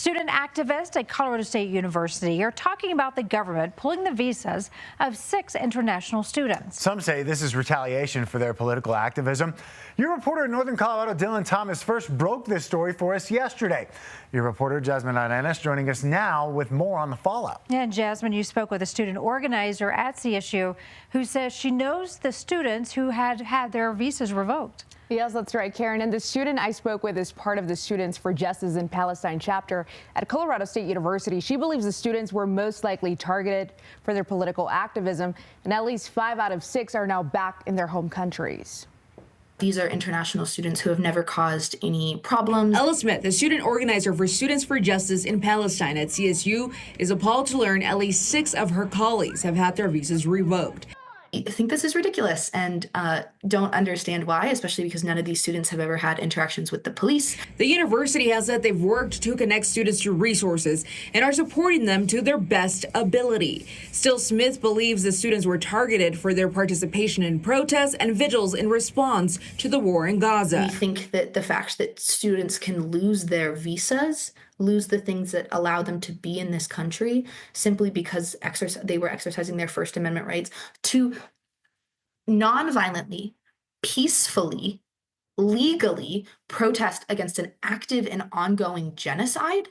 Student activists at Colorado State University are talking about the government pulling the visas of 6 international students. Some say this is retaliation for their political activism. Your reporter in Northern Colorado, Dylan Thomas, first broke this story for us yesterday. Your reporter, Jasmine Arenas, joining us now with more on the fallout. And Jasmine, you spoke with a student organizer at CSU who says she knows the students who had their visas revoked. Yes, that's right, Karen. And the student I spoke with is part of the Students for Justice in Palestine chapter at Colorado State University. She believes the students were most likely targeted for their political activism, and at least 5 out of 6 are now back in their home countries. These are international students who have never caused any problems. Ella Smith, the student organizer for Students for Justice in Palestine at CSU, is appalled to learn at least 6 of her colleagues have had their visas revoked. I think this is ridiculous and don't understand why, especially because none of these students have ever had interactions with the police. The university has said they've worked to connect students to resources and are supporting them to their best ability. Still, Smith believes the students were targeted for their participation in protests and vigils in response to the war in Gaza. We think that the fact that students can lose their visas, lose the things that allow them to be in this country simply because they were exercising their First Amendment rights to non-violently, peacefully, legally protest against an active and ongoing genocide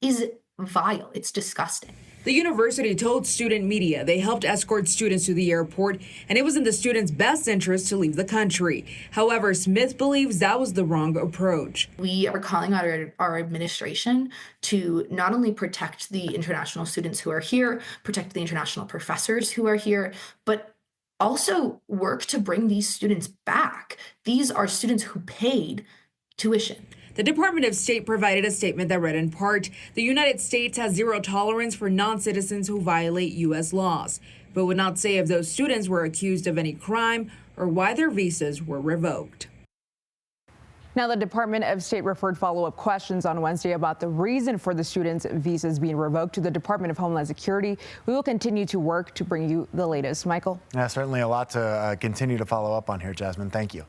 is vile. It's disgusting. The university told student media they helped escort students to the airport, and it was in the students' best interest to leave the country. However, Smith believes that was the wrong approach. We are calling out our administration to not only protect the international students who are here, protect the international professors who are here, but also work to bring these students back. These are students who paid tuition. The Department of State provided a statement that read in part, the United States has zero tolerance for non-citizens who violate U.S. laws, but would not say if those students were accused of any crime or why their visas were revoked. Now, the Department of State referred follow-up questions on Wednesday about the reason for the students' visas being revoked to the Department of Homeland Security. We will continue to work to bring you the latest. Michael? Yeah, certainly a lot to continue to follow up on here, Jasmine. Thank you.